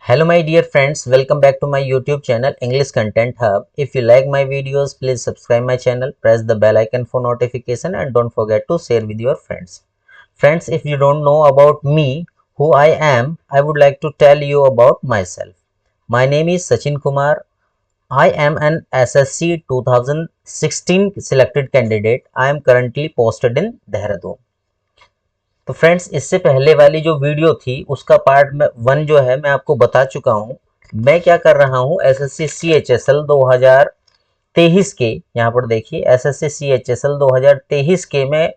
Hello my dear friends, welcome back to my YouTube channel English Content Hub. If you like my videos, please subscribe my channel, press the bell icon for notification and don't forget to share with your friends. Friends, if you don't know about me, who I am, I would like to tell you about myself. My name is Sachin Kumar. I am an SSC 2016 selected candidate. I am currently posted in Dehradun. तो friends, इससे पहले वाली जो video थी उसका part में 1 जो है मैं आपको बता चुका हूं। मैं क्या कर रहा हूं, एसएससी सीएचएसएल 2023 के, यहाँ पर देखिए एसएससी सीएचएसएल 2023 के मैं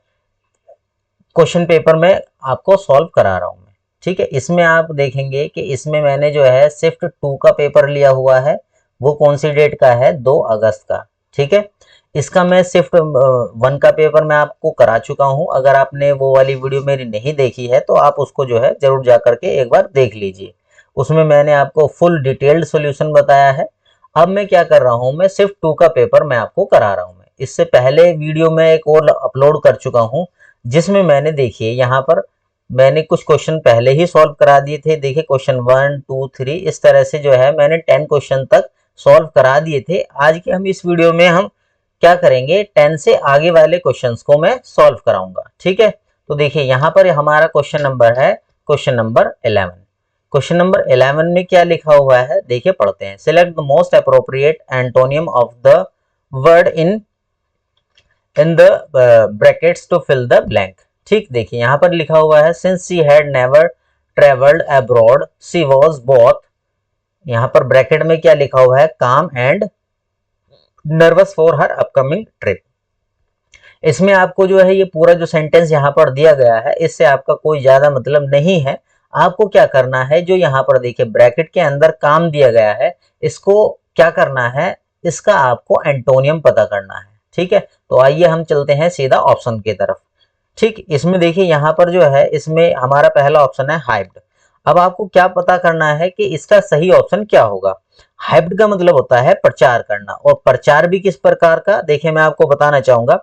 क्वेश्चन पेपर में आपको सॉल्व करा रहा हूं मैं। ठीक है, इसमें आप देखेंगे कि इसमें मैंने जो है शिफ्ट 2 का पेपर लिया हुआ है। वो कौन सी डेट का है? 2 अगस्त का। ठीक है, इसका मैं शिफ्ट 1 का पेपर मैं आपको करा चुका हूं। अगर आपने वो वाली वीडियो मेरी नहीं देखी है तो आप उसको जो है जरूर जा करके एक बार देख लीजिए। उसमें मैंने आपको फुल डिटेल्ड सॉल्यूशन बताया है। अब मैं क्या कर रहा हूं, मैं शिफ्ट 2 का पेपर मैं आपको करा रहा हूं। मैं इससे पहले वीडियो में एक और अपलोड कर चुका हूं जिसमें मैंने, देखिए यहाँ पर मैंने कुछ क्वेश्चन पहले ही सॉल्व करा दिए थे। देखिए क्वेश्चन 1 2 3 इस तरह से जो है मैंने 10 क्वेश्चन तक सॉल्व करा दिए थे। आज के हम इस वीडियो में हम क्या करेंगे, 10 से आगे वाले क्वेश्चंस को मैं सॉल्व कराऊंगा। ठीक है, तो देखिए यहाँ पर हमारा क्वेश्चन नंबर है क्वेश्चन नंबर 11। क्वेश्चन नंबर 11 में क्या लिखा हुआ है, देखिए पढ़ते हैं। Select the most appropriate antonym of the word in the brackets to fill the blank. ठीक, देखिए यहाँ पर लिखा हुआ है since she had never travelled abroad she was both, यहाँ पर ब्रैकेट में क्या लिखा हुआ है, calm and nervous for her upcoming trip. इसमें आपको जो है ये पूरा जो सेंटेंस यहाँ पर दिया गया है इससे आपका कोई ज्यादा मतलब नहीं है। आपको क्या करना है, जो यहाँ पर देखिए ब्रैकेट के अंदर काम दिया गया है इसको क्या करना है, इसका आपको एंटोनियम पता करना है। ठीक है, तो आइए हम चलते हैं सीधा ऑप्शन की तरफ। ठीक, इसमें देखिए यहाँ पर जो है इसमें हमारा पहला ऑप्शन है हाइप्ड। अब आपको क्या पता करना है कि इसका सही ऑप्शन क्या होगा। हाइप्ड का मतलब होता है प्रचार करना, और प्रचार भी किस प्रकार का, देखिए मैं आपको बताना चाहूंगा।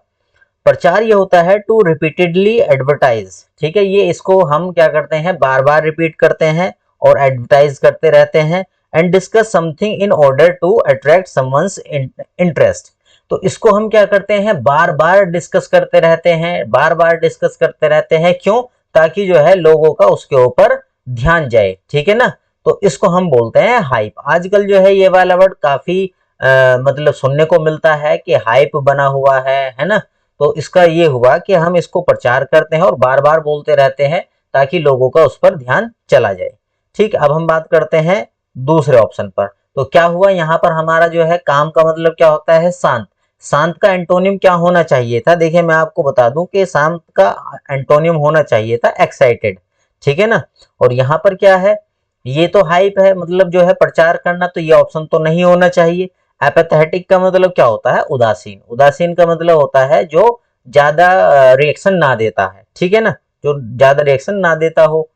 प्रचार ये होता है टू रिपीटेडली एडवर्टाइज। ठीक है, ये इसको हम क्या करते हैं, बार बार रिपीट करते हैं और एडवर्टाइज करते रहते हैं। And discuss something in order to attract someone's interest. तो इसको हम क्या करते हैं, बार बार डिस्कस करते रहते हैं, बार बार डिस्कस करते रहते हैं। क्यों? ताकि जो है लोगों का उसके ऊपर ध्यान जाए। ठीक है ना, तो इसको हम बोलते हैं हाइप। आजकल जो है ये वाला वर्ड काफी मतलब सुनने को मिलता है कि हाइप बना हुआ है ना। तो इसका ये हुआ कि हम इसको प्रचार करते हैं और बार बार बोलते रहते हैं ताकि लोगों का उस पर ध्यान चला जाए। ठीक, अब हम बात करते हैं दूसरे ऑप्शन पर। तो क्या हुआ, यहाँ पर हमारा जो है काम का मतलब क्या होता है, शांत। शांत का एंटोनियम क्या होना चाहिए था, देखिए मैं आपको बता दूं कि शांत का एंटोनियम होना चाहिए था एक्साइटेड। ठीक है ना, और यहाँ पर क्या है, ये तो हाइप है मतलब जो है प्रचार करना, तो ये ऑप्शन तो नहीं होना चाहिए। एपेथेटिक का मतलब क्या होता है, उदासीन। उदासीन का मतलब होता है जो ज्यादा रिएक्शन ना देता है। ठीक है ना, जो ज्यादा रिएक्शन ना देता हो,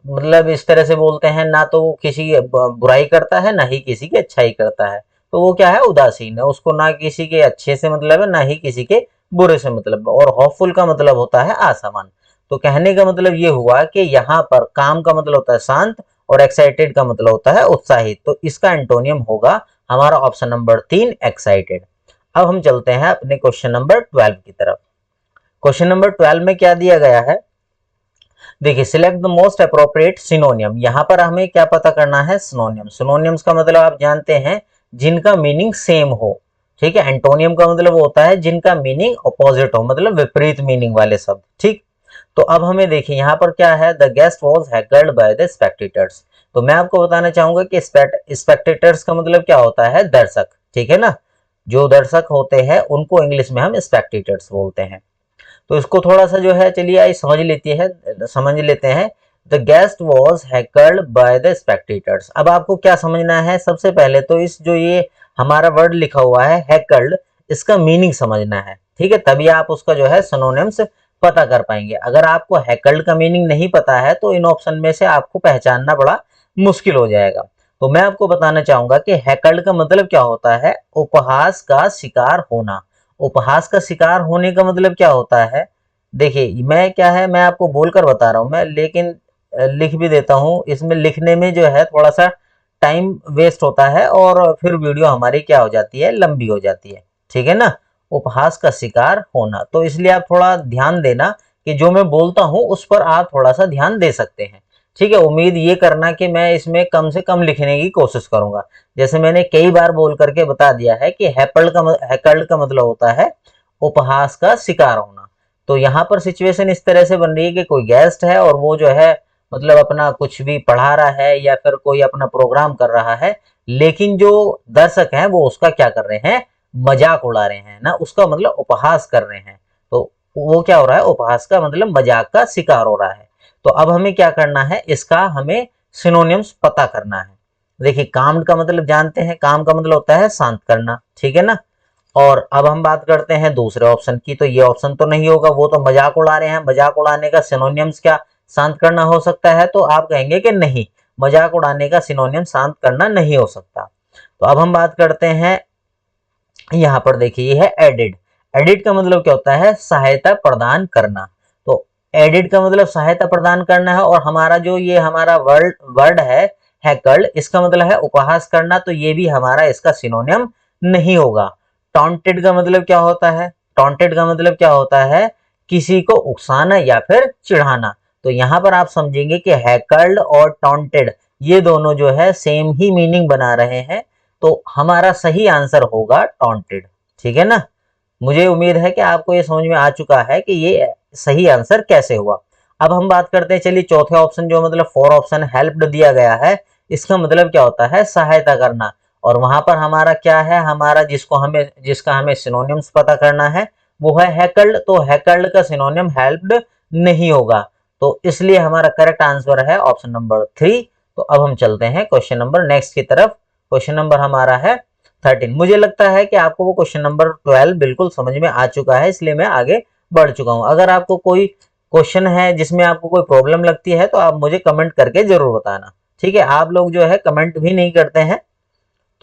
मतलब इस तरह से बोलते हैं, ना तो वो किसी की बुराई करता है ना ही किसी की अच्छाई करता है, तो वो क्या है, उदासीन है। उसको ना किसी के अच्छे से मतलब है ना ही किसी के बुरे से मतलब। और होपफुल का मतलब होता है आशावान। तो कहने का मतलब ये हुआ कि यहाँ पर काम का मतलब होता है शांत और एक्साइटेड का मतलब होता है उत्साहित। तो इसका एंटोनियम होगा हमारा ऑप्शन नंबर 3 एक्साइटेड। अब हम चलते हैं अपने क्वेश्चन नंबर 12 की तरफ। क्वेश्चन नंबर 12 में क्या दिया गया है, देखिए सिलेक्ट द मोस्ट अप्रोप्रिएट सिनोनियम। यहाँ पर हमें क्या पता करना है, सिनोनियम। सिनोनियम्स का मतलब आप जानते हैं जिनका मीनिंग सेम हो। ठीक है, एंटोनियम का मतलब होता है जिनका मीनिंग अपोजिट हो, मतलब विपरीत मीनिंग वाले शब्द। ठीक, तो अब हमें देखिए यहाँ पर क्या है, the guest was heckled by the spectators. तो मैं आपको बताना चाहूंगा कि स्पेक्टेटर्स का मतलब क्या होता है, दर्शक। ठीक है ना, जो दर्शक होते हैं उनको इंग्लिश में हम स्पेक्टेटर्स बोलते हैं। तो इसको थोड़ा सा जो है चलिए आई समझ लेते हैं। The guest was heckled by the spectators. अब आपको क्या समझना है, सबसे पहले तो इस जो ये हमारा वर्ड लिखा हुआ है हैकल्ड, इसका मीनिंग समझना है। ठीक है, तभी आप उसका जो है सिनोनिम्स पता कर पाएंगे। अगर आपको हैकल्ड का मीनिंग नहीं पता है तो इन ऑप्शन में से आपको पहचानना बड़ा मुश्किल हो जाएगा। तो मैं आपको बताना चाहूंगा कि हैकल्ड का मतलब क्या होता है, उपहास का शिकार होना। उपहास का शिकार होने का मतलब क्या होता है, देखिए मैं क्या है, मैं आपको बोलकर बता रहा हूं मैं, लेकिन लिख भी देता हूँ। इसमें लिखने में जो है थोड़ा सा टाइम वेस्ट होता है और फिर वीडियो हमारी क्या हो जाती है, लंबी हो जाती है। ठीक है ना। उपहास का शिकार होना, तो इसलिए आप थोड़ा ध्यान देना कि जो मैं बोलता हूँ उस पर आप थोड़ा सा ध्यान दे सकते हैं। ठीक है, उम्मीद ये करना कि मैं इसमें कम से कम लिखने की कोशिश करूंगा। जैसे मैंने कई बार बोल करके बता दिया है कि हैकल्ड का मतलब होता है उपहास का शिकार होना। तो यहाँ पर सिचुएशन इस तरह से बन रही है कि कोई गेस्ट है और वो जो है मतलब अपना कुछ भी पढ़ा रहा है या फिर कोई अपना प्रोग्राम कर रहा है, लेकिन जो दर्शक हैं वो उसका क्या कर रहे हैं, मजाक उड़ा रहे हैं ना, उसका मतलब उपहास कर रहे हैं। तो वो क्या हो रहा है, उपहास का मतलब मजाक का शिकार हो रहा है। तो अब हमें क्या करना है, इसका हमें सिनोनिम्स पता करना है। देखिए काम का मतलब जानते हैं, काम का मतलब होता है शांत करना। ठीक है ना। और अब हम बात करते हैं दूसरे ऑप्शन की, तो ये ऑप्शन तो नहीं होगा, वो तो मजाक उड़ा रहे हैं। मजाक उड़ाने का सिनोनिम्स क्या शांत करना हो सकता है, तो आप कहेंगे कि नहीं, मजाक उड़ाने का सिनोनियम शांत करना नहीं हो सकता। तो अब हम बात करते हैं, यहाँ पर देखिए ये है एडिड। एडिड का मतलब क्या होता है, सहायता प्रदान करना। तो एडिड का मतलब सहायता प्रदान करना है, और हमारा जो ये हमारा वर्ड वर्ड है हैकल्ड, इसका मतलब है उपहास करना, तो ये भी हमारा इसका सिनोनियम नहीं होगा। टॉन्टेड का मतलब क्या होता है, टॉन्टेड का मतलब क्या होता है, किसी को उकसाना या फिर चिढ़ाना। तो यहाँ पर आप समझेंगे कि हैकल्ड और टॉन्टेड ये दोनों जो है सेम ही मीनिंग बना रहे हैं, तो हमारा सही आंसर होगा टॉन्टेड। ठीक है ना। मुझे उम्मीद है कि आपको ये समझ में आ चुका है कि ये सही आंसर कैसे हुआ। अब हम बात करते हैं, चलिए चौथे ऑप्शन जो मतलब फोर ऑप्शन हेल्प्ड दिया गया है, इसका मतलब क्या होता है, सहायता करना। और वहां पर हमारा क्या है, हमारा जिसका हमें सिनोनिम्स पता करना है वो है हैकल्ड। तो हैकल्ड का सिनोनियम हेल्प्ड नहीं होगा, तो इसलिए हमारा करेक्ट आंसर है ऑप्शन नंबर 3। तो अब हम चलते हैं क्वेश्चन नंबर नेक्स्ट की तरफ। क्वेश्चन नंबर हमारा है 13। मुझे लगता है कि आपको वो क्वेश्चन नंबर 12 बिल्कुल समझ में आ चुका है, इसलिए मैं आगे बढ़ चुका हूं। अगर आपको कोई क्वेश्चन है जिसमें आपको कोई प्रॉब्लम लगती है तो आप मुझे कमेंट करके जरूर बताना। ठीक है, आप लोग जो है कमेंट भी नहीं करते हैं,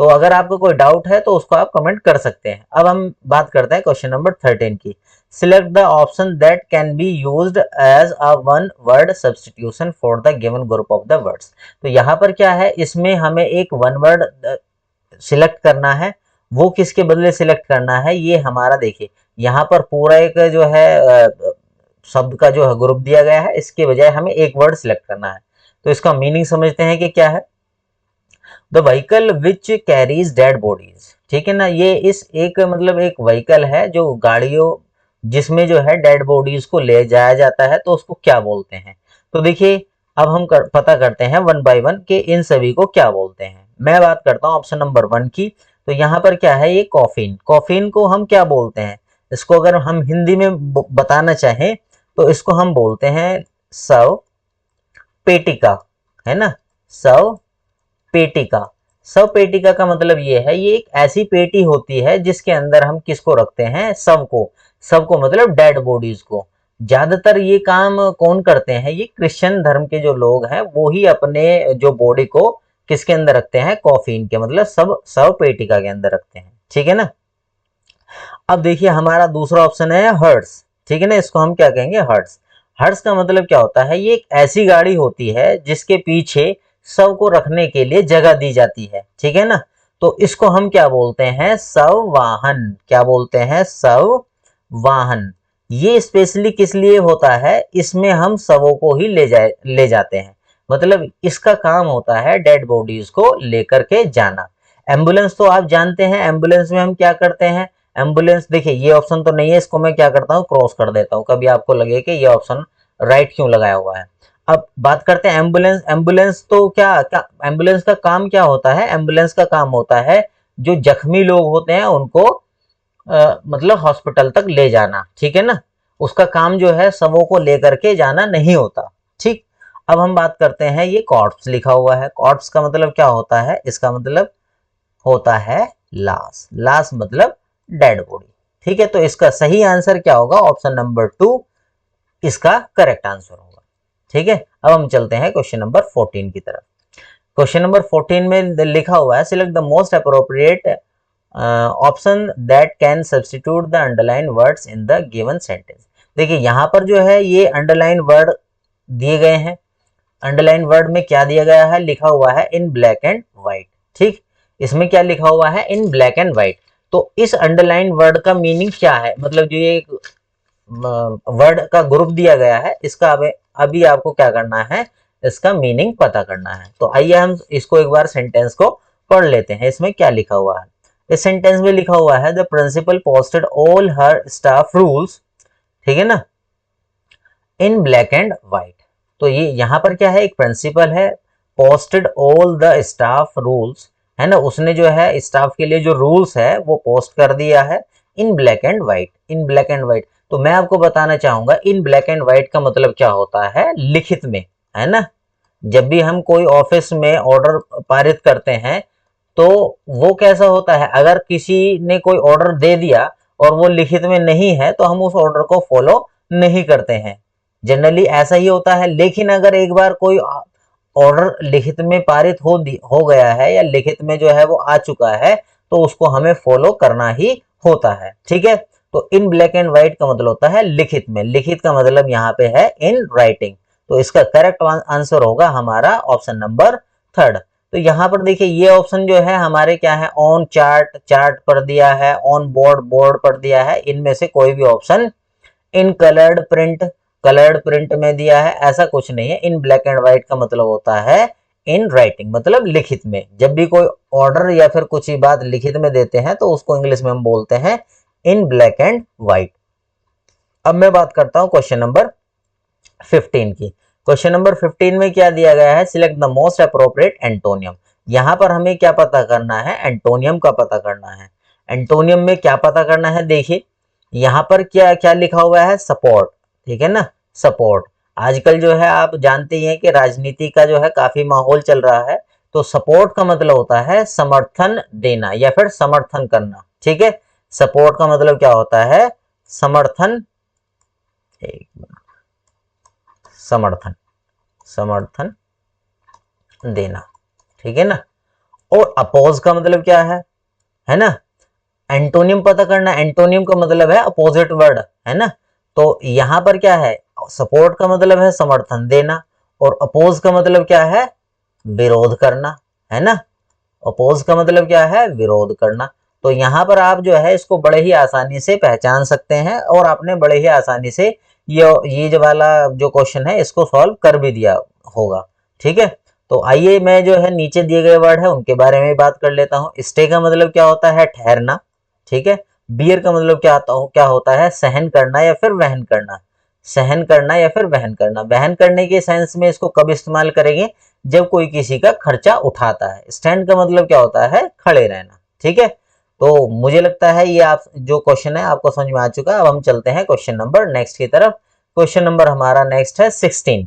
तो अगर आपको कोई डाउट है तो उसको आप कमेंट कर सकते हैं। अब हम बात करते हैं क्वेश्चन नंबर 13 की। Select the option that can be used as a one word substitution for the given group of the words. तो यहाँ पर क्या है, इसमें हमें एक वन वर्ड सिलेक्ट करना है। वो किसके बदले सिलेक्ट करना है, ये हमारा देखिए यहाँ पर पूरा एक जो है शब्द का जो है ग्रुप दिया गया है, इसके बजाय हमें एक वर्ड सिलेक्ट करना है। तो इसका मीनिंग समझते हैं कि क्या है, the vehicle which carries dead bodies. ठीक है ना, ये इस एक मतलब एक व्हीकल है जो गाड़ियों जिसमें जो है डेड बॉडीज को ले जाया जाता है, तो उसको क्या बोलते हैं। तो देखिए अब हम पता करते हैं वन बाय वन कि इन सभी को क्या बोलते हैं। मैं बात करता हूँ ऑप्शन नंबर 1 की। तो यहाँ पर क्या है, ये कॉफिन। कॉफिन को हम क्या बोलते हैं, इसको अगर हम हिंदी में बताना चाहें तो इसको हम बोलते हैं शव पेटिका, है ना, शव पेटिका। शव पेटिका का मतलब ये है, ये एक ऐसी पेटी होती है जिसके अंदर हम किसको रखते हैं, शव को। शव को मतलब डेड बॉडीज को। ज्यादातर ये काम कौन करते हैं, ये क्रिश्चियन धर्म के जो लोग हैं वो ही अपने जो बॉडी को किसके अंदर रखते हैं, कॉफिन के मतलब शव पेटिका के अंदर रखते हैं। ठीक है ना। अब देखिए हमारा दूसरा ऑप्शन है हर्ट्स। ठीक है ना, इसको हम क्या कहेंगे, हर्ट्स। हर्ट्स का मतलब क्या होता है, ये एक ऐसी गाड़ी होती है जिसके पीछे शव को रखने के लिए जगह दी जाती है। ठीक है ना। तो इसको हम क्या बोलते हैं, शव वाहन। क्या बोलते हैं, शव वाहन। ये स्पेशली किस लिए होता है, इसमें हम शवों को ही ले जाते हैं। मतलब इसका काम होता है डेड बॉडीज को लेकर के जाना। एम्बुलेंस तो आप जानते हैं, एम्बुलेंस में हम क्या करते हैं, एम्बुलेंस देखिए ये ऑप्शन तो नहीं है, इसको मैं क्या करता हूँ क्रॉस कर देता हूँ, कभी आपको लगे कि ये ऑप्शन राइट क्यों लगाया हुआ है। अब बात करते हैं एम्बुलेंस। एम्बुलेंस तो क्या क्या एम्बुलेंस का काम क्या होता है, एम्बुलेंस का काम होता है जो जख्मी लोग होते हैं उनको मतलब हॉस्पिटल तक ले जाना। ठीक है ना, उसका काम जो है सबों को लेकर के जाना नहीं होता। ठीक। अब हम बात करते हैं, ये कॉर्प्स लिखा हुआ है, कॉर्प्स का मतलब क्या होता है, इसका मतलब होता है लाश। लाश मतलब डेड बॉडी। ठीक है, तो इसका सही आंसर क्या होगा, ऑप्शन नंबर 2 इसका करेक्ट आंसर होगा। ठीक है, अब हम चलते हैं क्वेश्चन नंबर 14 की तरफ। क्वेश्चन नंबर 14 में लिखा हुआ है, select the most appropriate option that can substitute the underline words in the given sentence. देखिए यहाँ पर जो है ये अंडरलाइन वर्ड दिए गए हैं। अंडरलाइन वर्ड में क्या दिया गया है, लिखा हुआ है इन ब्लैक एंड व्हाइट। ठीक, इसमें क्या लिखा हुआ है, इन ब्लैक एंड व्हाइट। तो इस अंडरलाइन वर्ड का मीनिंग क्या है, मतलब जो ये वर्ड का ग्रुप दिया गया है, इसका अभी आपको क्या करना है, इसका मीनिंग पता करना है। तो आइए हम इसको एक बार सेंटेंस को पढ़ लेते हैं। इसमें क्या लिखा हुआ है, इस सेंटेंस में लिखा हुआ है the principal posted all her staff rules, ठीक है ना, इन ब्लैक एंड व्हाइट। तो ये यहाँ पर क्या है, एक प्रिंसिपल है, posted all the staff rules, है ना, उसने जो है स्टाफ के लिए जो रूल्स है वो पोस्ट कर दिया है in black and white, in black and white. तो मैं आपको बताना चाहूंगा इन ब्लैक एंड व्हाइट का मतलब क्या होता है, लिखित में, है ना। जब भी हम कोई ऑफिस में ऑर्डर पारित करते हैं तो वो कैसा होता है, अगर किसी ने कोई ऑर्डर दे दिया और वो लिखित में नहीं है तो हम उस ऑर्डर को फॉलो नहीं करते हैं, जनरली ऐसा ही होता है। लेकिन अगर एक बार कोई ऑर्डर लिखित में पारित हो गया है या लिखित में जो है वो आ चुका है तो उसको हमें फॉलो करना ही होता है, ठीक है। तो इन ब्लैक एंड व्हाइट का मतलब होता है लिखित में, लिखित का मतलब यहाँ पे है इन राइटिंग। तो इसका करेक्ट आंसर होगा हमारा ऑप्शन नंबर 3। तो यहाँ पर देखिए ये ऑप्शन जो है हमारे क्या है, ऑन चार्ट, चार्ट पर दिया है, ऑन बोर्ड, बोर्ड पर दिया है, इनमें से कोई भी option in coloured print, coloured print में दिया है, ऐसा कुछ नहीं है। इन ब्लैक एंड व्हाइट का मतलब होता है इन राइटिंग, मतलब लिखित में। जब भी कोई ऑर्डर या फिर कुछ ही बात लिखित में देते हैं तो उसको इंग्लिश में हम बोलते हैं इन ब्लैक एंड व्हाइट। अब मैं बात करता हूं क्वेश्चन नंबर 15 की। क्वेश्चन नंबर 15 में क्या दिया गया है, select the most appropriate antonym. यहां पर हमें क्या पता करना है, एंटोनियम का पता करना है। एंटोनियम में क्या पता करना है, देखिए यहां पर क्या क्या लिखा हुआ है, सपोर्ट, ठीक है ना, सपोर्ट। आजकल जो है आप जानते ही हैं कि राजनीति का जो है काफी माहौल चल रहा है, तो सपोर्ट का मतलब होता है समर्थन देना या फिर समर्थन करना, ठीक है। सपोर्ट का मतलब क्या होता है, समर्थन, समर्थन, समर्थन देना, ठीक है ना। और अपोज का मतलब क्या है ना। एंटोनियम पता करना, एंटोनियम का मतलब है अपोजिट वर्ड, है ना। तो यहां पर क्या है, सपोर्ट का मतलब है समर्थन देना और अपोज का मतलब क्या है, विरोध करना, है ना। अपोज का मतलब क्या है, विरोध करना। तो यहाँ पर आप जो है इसको बड़े ही आसानी से पहचान सकते हैं और आपने बड़े ही आसानी से ये जो वाला जो क्वेश्चन है इसको सॉल्व कर भी दिया होगा, ठीक है। तो आइए मैं जो है नीचे दिए गए वर्ड है उनके बारे में बात कर लेता हूँ। स्टे का मतलब क्या होता है, ठहरना, ठीक है। बियर का मतलब क्या होता है, सहन करना या फिर वहन करना, सहन करना या फिर वहन करना। वहन करने के सेंस में इसको कब इस्तेमाल करेंगे, जब कोई किसी का खर्चा उठाता है। स्टैंड का मतलब क्या होता है, खड़े रहना, ठीक है। तो मुझे लगता है ये आप जो क्वेश्चन है आपको समझ में आ चुका है। अब हम चलते हैं क्वेश्चन नंबर नेक्स्ट की तरफ। क्वेश्चन नंबर हमारा नेक्स्ट है 16,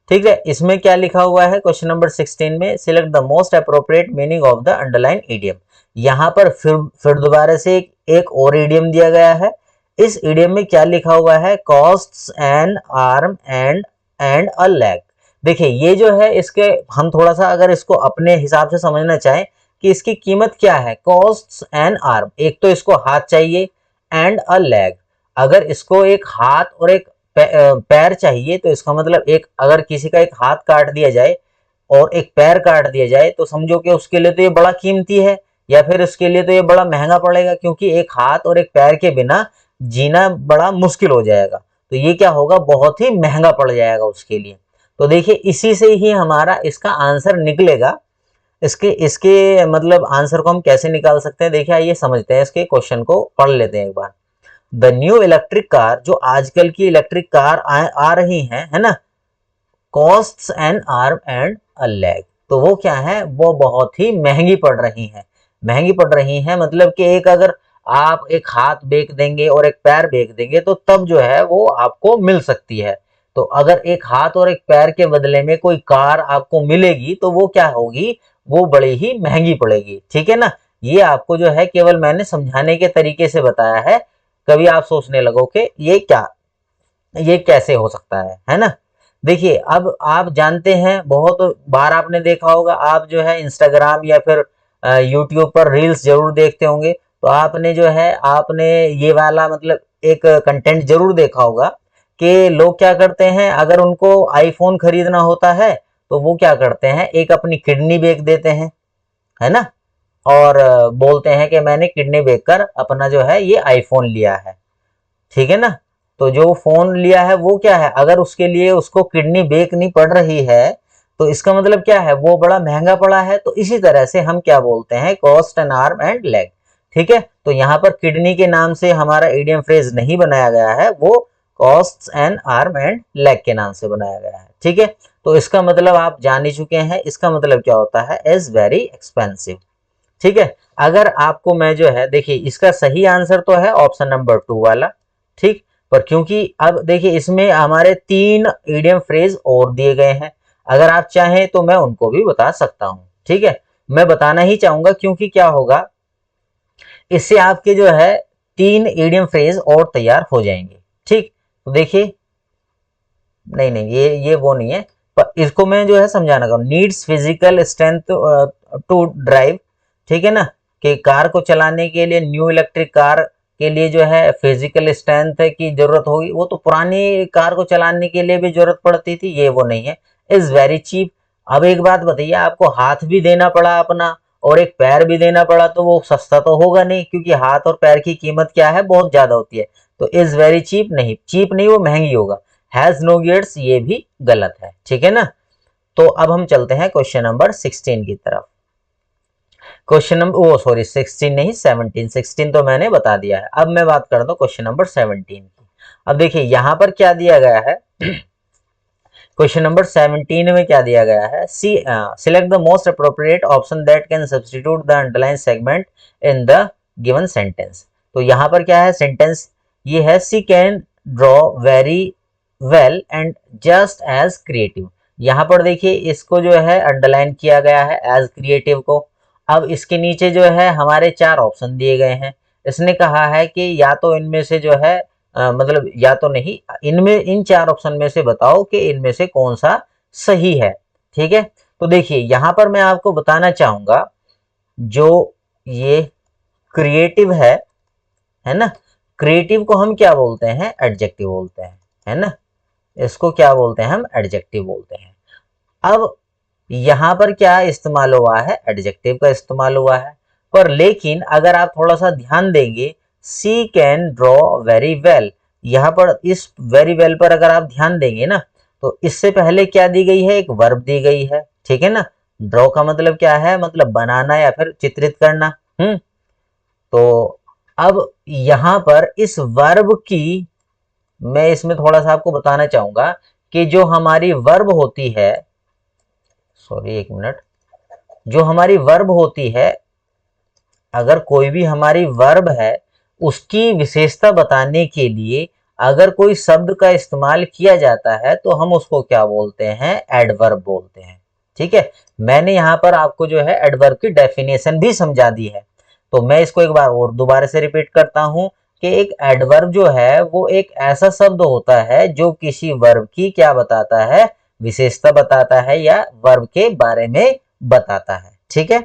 ठीक है। इसमें क्या लिखा हुआ है, क्वेश्चन नंबर 16 में select the most appropriate meaning of the underline idiom. यहाँ पर फिर दोबारा से एक और इडियम दिया गया है। इस इडियम में क्या लिखा हुआ है, costs N arm and a leg. देखिए ये जो है इसके हम थोड़ा सा अगर इसको अपने हिसाब से समझना चाहें कि इसकी कीमत क्या है, कॉस्ट्स एन आर्म, एक तो इसको हाथ चाहिए, एंड अ लेग, अगर इसको एक हाथ और एक पैर चाहिए तो इसका मतलब एक अगर किसी का एक हाथ काट दिया जाए और एक पैर काट दिया जाए तो समझो कि उसके लिए तो ये बड़ा कीमती है या फिर उसके लिए तो ये बड़ा महंगा पड़ेगा, क्योंकि एक हाथ और एक पैर के बिना जीना बड़ा मुश्किल हो जाएगा। तो ये क्या होगा, बहुत ही महंगा पड़ जाएगा उसके लिए। तो देखिए इसी से ही हमारा इसका आंसर निकलेगा। इसके इसके मतलब आंसर को हम कैसे निकाल सकते हैं, देखिए आइए समझते हैं, इसके क्वेश्चन को पढ़ लेते हैं एक बार। द न्यू इलेक्ट्रिक कार, जो आजकल की इलेक्ट्रिक कार आ रही हैं, है ना, costs N arm and a leg, तो वो क्या है, वो बहुत ही महंगी पड़ रही हैं। महंगी पड़ रही हैं मतलब कि एक अगर आप एक हाथ बेच देंगे और एक पैर बेच देंगे तो तब जो है वो आपको मिल सकती है। तो अगर एक हाथ और एक पैर के बदले में कोई कार आपको मिलेगी तो वो क्या होगी, वो बड़ी ही महंगी पड़ेगी, ठीक है ना। ये आपको जो है केवल मैंने समझाने के तरीके से बताया है, कभी आप सोचने लगो कि ये कैसे हो सकता है ना। देखिए अब आप जानते हैं, बहुत बार आपने देखा होगा, आप जो है इंस्टाग्राम या फिर यूट्यूब पर रील्स जरूर देखते होंगे, तो आपने जो है आपने ये वाला मतलब एक कंटेंट जरूर देखा होगा कि लोग क्या करते हैं, अगर उनको आईफोन खरीदना होता है तो वो क्या करते हैं, एक अपनी किडनी बेच देते हैं, है ना, और बोलते हैं कि मैंने किडनी बेचकर अपना जो है ये आईफोन लिया है, ठीक है ना। तो जो फोन लिया है वो क्या है, अगर उसके लिए उसको किडनी बेचनी पड़ रही है तो इसका मतलब क्या है, वो बड़ा महंगा पड़ा है। तो इसी तरह से हम क्या बोलते हैं, cost N arm and leg, ठीक है। तो यहाँ पर किडनी के नाम से हमारा इडियम फ्रेज नहीं बनाया गया है, वो cost N arm and leg के नाम से बनाया गया है, ठीक है। तो इसका मतलब आप जान ही चुके हैं, इसका मतलब क्या होता है, इज वेरी एक्सपेंसिव, ठीक है। अगर आपको मैं जो है, देखिए इसका सही आंसर तो है ऑप्शन नंबर 2 वाला, ठीक। पर क्योंकि अब देखिए इसमें हमारे 3 इडियम फ्रेज और दिए गए हैं, अगर आप चाहें तो मैं उनको भी बता सकता हूं, ठीक है। मैं बताना ही चाहूंगा क्योंकि क्या होगा, इससे आपके जो है 3 इडियम फ्रेज और तैयार हो जाएंगे, ठीक। तो देखिए, नहीं नहीं, ये वो नहीं है, पर इसको मैं जो है समझाना चाहूँ, needs physical strength to drive, ठीक है ना, कि कार को चलाने के लिए, न्यू इलेक्ट्रिक कार के लिए जो है फिजिकल स्ट्रेंथ की जरूरत होगी, वो तो पुरानी कार को चलाने के लिए भी जरूरत पड़ती थी, ये वो नहीं है। Is very cheap. अब एक बात बताइए, आपको हाथ भी देना पड़ा अपना और एक पैर भी देना पड़ा तो वो सस्ता तो होगा नहीं, क्योंकि हाथ और पैर की कीमत क्या है, बहुत ज्यादा होती है। तो इज वेरी चीप नहीं, चीप नहीं, वो महंगी होगा। हैज नो गियर्स, ये भी गलत है, ठीक है ना। तो अब हम चलते हैं क्वेश्चन नंबर 16 की तरफ। क्वेश्चन नंबर, ओ सॉरी 16 नहीं 17, 16 तो मैंने बता दिया है। अब मैं बात करता हूं क्वेश्चन नंबर 17 की। अब देखिए यहां पर क्या दिया गया है, क्वेश्चन नंबर 17 में क्या दिया गया है, C select the most appropriate option that can substitute the underline segment in the given sentence. तो यहां पर क्या है, सेंटेंस ये है, she can draw very well and just as creative. यहां पर देखिए इसको जो है अंडरलाइन किया गया है एज क्रिएटिव को। अब इसके नीचे जो है हमारे 4 ऑप्शन दिए गए हैं, इसने कहा है कि या तो इनमें से जो है मतलब या तो नहीं, इनमें इन 4 ऑप्शन में से बताओ कि इनमें से कौन सा सही है, ठीक है। तो देखिए यहां पर मैं आपको बताना चाहूंगा, जो ये क्रिएटिव है ना, क्रिएटिव को हम क्या बोलते हैं, एडजेक्टिव बोलते हैं, है ना। इसको क्या बोलते हैं, हम एडजेक्टिव बोलते हैं। अब यहां पर क्या इस्तेमाल हुआ है, एडजेक्टिव का इस्तेमाल हुआ है। पर लेकिन अगर आप थोड़ा सा ध्यान देंगे, सी कैन ड्रॉ वेरी वेल, यहां पर इस वेरी वेल पर अगर आप ध्यान देंगे ना, तो इससे पहले क्या दी गई है, एक वर्ब दी गई है, ठीक है ना। ड्रॉ का मतलब क्या है, मतलब बनाना या फिर चित्रित करना। तो अब यहां पर इस वर्ब की, मैं इसमें थोड़ा सा आपको बताना चाहूंगा कि जो हमारी वर्ब होती है, सॉरी एक मिनट, जो हमारी वर्ब होती है, अगर कोई भी हमारी वर्ब है, उसकी विशेषता बताने के लिए अगर कोई शब्द का इस्तेमाल किया जाता है तो हम उसको क्या बोलते हैं, एडवर्ब बोलते हैं, ठीक है। मैंने यहां पर आपको जो है एडवर्ब की डेफिनेशन भी समझा दी है, तो मैं इसको एक बार और दोबारा से रिपीट करता हूं कि एक एडवर्ब जो है वो एक ऐसा शब्द होता है जो किसी वर्ब की क्या बताता है, विशेषता बताता है या वर्ब के बारे में बताता है, ठीक है।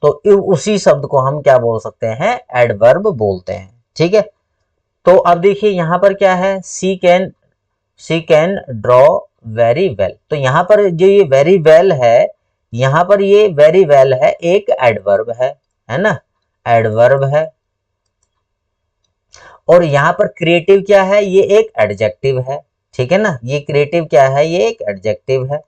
तो उसी शब्द को हम क्या बोल सकते हैं, एडवर्ब बोलते हैं, ठीक है। तो अब देखिए यहां पर क्या है, she can draw very well. तो यहां पर जो ये वेरी वेल है, यहां पर ये वेरी वेल है एक एडवर्ब है ना, एडवर्ब है। और यहां पर क्रिएटिव क्या है, ये एक एडजेक्टिव है, ठीक है ना। ये क्रिएटिव क्या है, ये एक एडजेक्टिव है।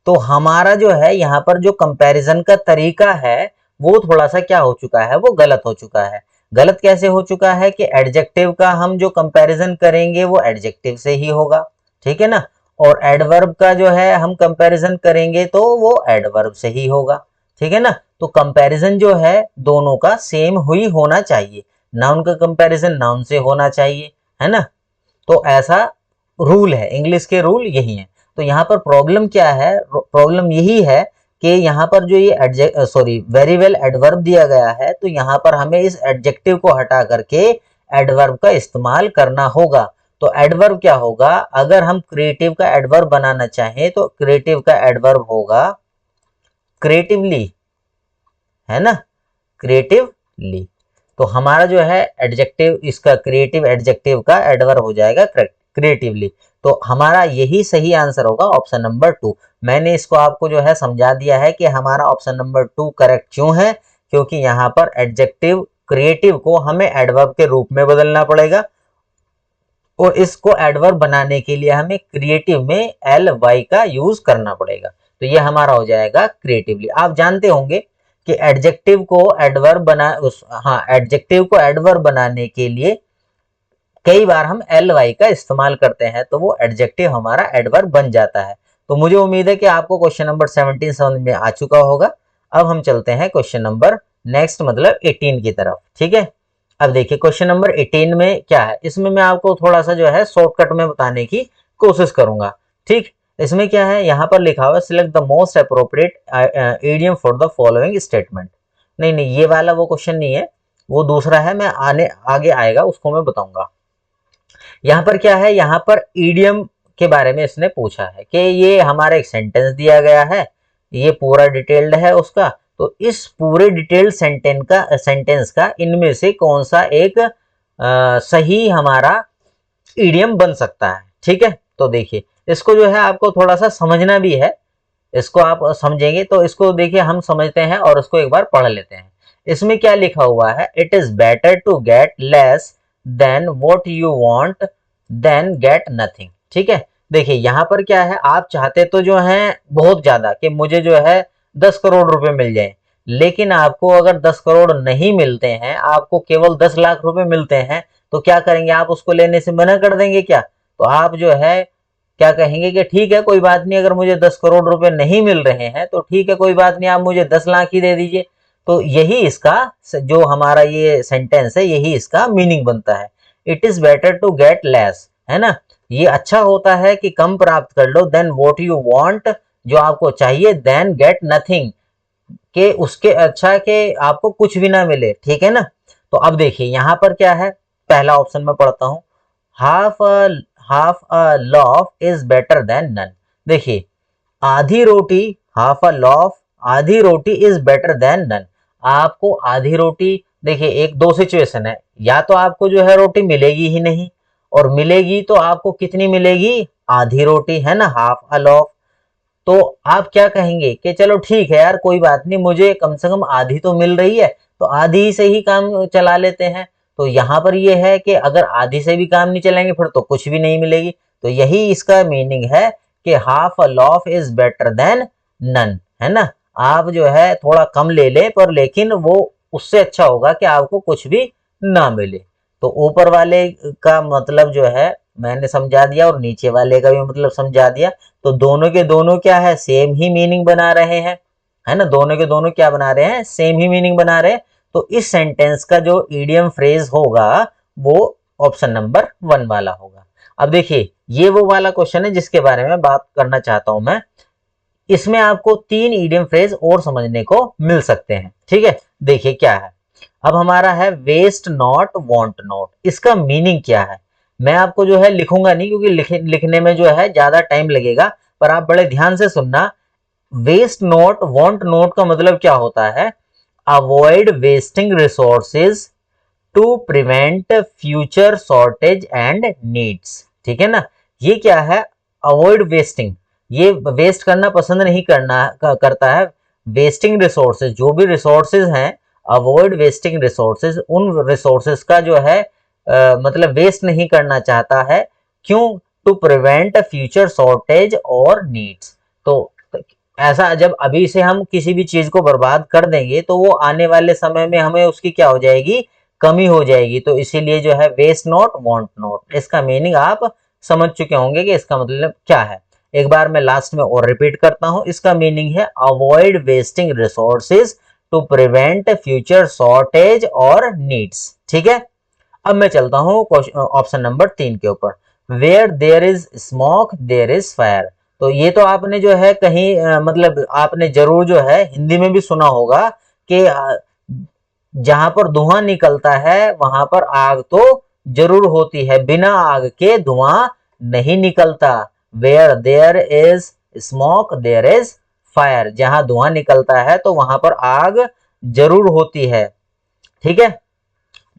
तो हमारा जो है यहाँ पर जो कंपैरिजन का तरीका है वो थोड़ा सा क्या हो चुका है, वो गलत हो चुका है। गलत कैसे हो चुका है कि एडजेक्टिव का हम जो कंपैरिजन करेंगे वो एडजेक्टिव से ही होगा, ठीक है ना। और एडवर्ब का जो है हम कंपैरिजन करेंगे तो वो एडवर्ब से ही होगा, ठीक है ना। तो कंपैरिजन जो है दोनों का सेम ही होना चाहिए, नाउन का कंपैरिजन नाउन से होना चाहिए, है ना। तो ऐसा रूल है, इंग्लिश के रूल यही है। तो यहाँ पर प्रॉब्लम क्या है, प्रॉब्लम यही है कि यहाँ पर जो ये सॉरी वेरी वेल एडवर्ब दिया गया है, तो यहाँ पर हमें इस एडजेक्टिव को हटा करके एडवर्ब का इस्तेमाल करना होगा। तो एडवर्ब क्या होगा, अगर हम क्रिएटिव का एडवर्ब बनाना चाहें तो क्रिएटिव का एडवर्ब होगा क्रिएटिवली, है ना, क्रिएटिवली। तो हमारा जो है एडजेक्टिव, इसका क्रिएटिव एडजेक्टिव का एडवर्ब हो जाएगा क्रिएटिवली। तो हमारा यही सही आंसर होगा ऑप्शन नंबर 2। मैंने इसको आपको जो है समझा दिया है कि हमारा ऑप्शन नंबर 2 करेक्ट क्यों है, क्योंकि यहाँ पर एडजेक्टिव क्रिएटिव को हमें एडवर्ब के रूप में बदलना पड़ेगा और इसको एडवर्ब बनाने के लिए हमें क्रिएटिव में ly का यूज करना पड़ेगा। तो ये हमारा हो जाएगा क्रिएटिवली। आप जानते होंगे कि एडजेक्टिव को एडवर्ब बनाने के लिए कई बार हम ly का इस्तेमाल करते हैं, तो वो एडजेक्टिव हमारा एडवर्ब बन जाता है। तो मुझे उम्मीद है कि आपको क्वेश्चन नंबर 17 समझ में आ चुका होगा। अब हम चलते हैं क्वेश्चन नंबर नेक्स्ट मतलब 18 की तरफ। ठीक है, अब देखिए क्वेश्चन नंबर 18 में क्या है। इसमें मैं आपको थोड़ा सा जो है शॉर्टकट में बताने की कोशिश करूंगा। ठीक, इसमें क्या है, यहाँ पर लिखा हुआ select the most appropriate idiom for the following statement. नहीं, ये वाला वो क्वेश्चन नहीं है, वो दूसरा है। मैं आगे आएगा उसको मैं बताऊंगा। यहाँ पर क्या है, यहाँ पर ईडियम के बारे में इसने पूछा है कि ये हमारा एक सेंटेंस दिया गया है, ये पूरा डिटेल्ड है उसका। तो इस पूरे डिटेल्ड सेंटेंस का इनमें से कौन सा एक सही हमारा ईडियम बन सकता है। ठीक है, तो देखिए इसको जो है आपको थोड़ा सा समझना भी है। इसको आप समझेंगे तो इसको देखिए हम समझते हैं और उसको एक बार पढ़ लेते हैं। इसमें क्या लिखा हुआ है, it is better to get less than what you want than get nothing. ठीक है, देखिए यहाँ पर क्या है, आप चाहते तो जो है बहुत ज्यादा कि मुझे जो है 10 करोड़ रुपए मिल जाए, लेकिन आपको अगर 10 करोड़ नहीं मिलते हैं, आपको केवल 10 लाख रुपए मिलते हैं, तो क्या करेंगे आप उसको लेने से मना कर देंगे क्या? तो आप जो है क्या कहेंगे कि ठीक है कोई बात नहीं, अगर मुझे 10 करोड़ रुपए नहीं मिल रहे हैं तो ठीक है कोई बात नहीं, आप मुझे 10 लाख ही दे दीजिए। तो यही इसका जो हमारा ये सेंटेंस है, यही इसका मीनिंग बनता है। It is better to get less, है ना, ये अच्छा होता है कि कम प्राप्त कर लो, देन व्हाट यू वांट, जो आपको चाहिए, देन गेट नथिंग, के उसके अच्छा कि आपको कुछ भी ना मिले। ठीक है ना। तो अब देखिए यहाँ पर क्या है, पहला ऑप्शन में पढ़ता हूं, half a loaf is better than none. देखिए आधी रोटी, हाफ अ लॉफ, आधी रोटी इज बेटर देन नन। आपको आधी रोटी, देखिए एक दो सिचुएशन है, या तो आपको जो है रोटी मिलेगी ही नहीं, और मिलेगी तो आपको कितनी मिलेगी, आधी रोटी, है ना, हाफ अ लॉफ। तो आप क्या कहेंगे कि चलो ठीक है यार कोई बात नहीं, मुझे कम से कम आधी तो मिल रही है, तो आधी से ही काम चला लेते हैं। तो यहाँ पर ये है कि अगर आधी से भी काम नहीं चलाएंगे फिर तो कुछ भी नहीं मिलेगी। तो यही इसका मीनिंग है कि half a loaf is better than none, है ना। आप जो है थोड़ा कम ले ले, पर लेकिन वो उससे अच्छा होगा कि आपको कुछ भी ना मिले। तो ऊपर वाले का मतलब जो है मैंने समझा दिया और नीचे वाले का भी मतलब समझा दिया। तो दोनों के दोनों क्या है, सेम ही मीनिंग बना रहे हैं, है ना, दोनों के दोनों क्या बना रहे हैं, सेम ही मीनिंग बना रहे हैं। तो इस सेंटेंस का जो इडियम फ्रेज होगा वो ऑप्शन नंबर 1 वाला होगा। अब देखिए ये वो वाला क्वेश्चन है जिसके बारे में बात करना चाहता हूं मैं। इसमें आपको 3 इडियम फ्रेज और समझने को मिल सकते हैं। ठीक है, देखिए क्या है। अब हमारा है वेस्ट नॉट वांट नॉट, इसका मीनिंग क्या है, मैं आपको जो है लिखूंगा नहीं क्योंकि लिखने में जो है ज्यादा टाइम लगेगा, पर आप बड़े ध्यान से सुनना। वेस्ट नॉट वांट नॉट का मतलब क्या होता है, avoid wasting resources to prevent future shortage and needs. ठीक है ना, ये क्या है, अवॉइड वेस्टिंग, ये वेस्ट करना पसंद नहीं करता है। वेस्टिंग रिसोर्सेज, जो भी रिसोर्सेज हैं, अवॉइड वेस्टिंग रिसोर्सेज, उन रिसोर्सेज का जो है मतलब वेस्ट नहीं करना चाहता है। क्यों, टू प्रिवेंट फ्यूचर शॉर्टेज और नीड्स। तो ऐसा जब अभी से हम किसी भी चीज को बर्बाद कर देंगे तो वो आने वाले समय में हमें उसकी क्या हो जाएगी, कमी हो जाएगी। तो इसीलिए जो है वेस्ट नॉट वांट नॉट, इसका मीनिंग आप समझ चुके होंगे कि इसका मतलब क्या है। एक बार मैं लास्ट में और रिपीट करता हूं, इसका मीनिंग है avoid wasting resources to prevent future shortage और नीड्स। ठीक है, अब मैं चलता हूं ऑप्शन नंबर 3 के ऊपर, where there is smoke there is fire. तो ये तो आपने जो है कहीं मतलब आपने जरूर जो है हिंदी में भी सुना होगा कि जहां पर धुआं निकलता है वहां पर आग तो जरूर होती है, बिना आग के धुआं नहीं निकलता। Where there is smoke there is fire, जहां धुआं निकलता है तो वहां पर आग जरूर होती है। ठीक है,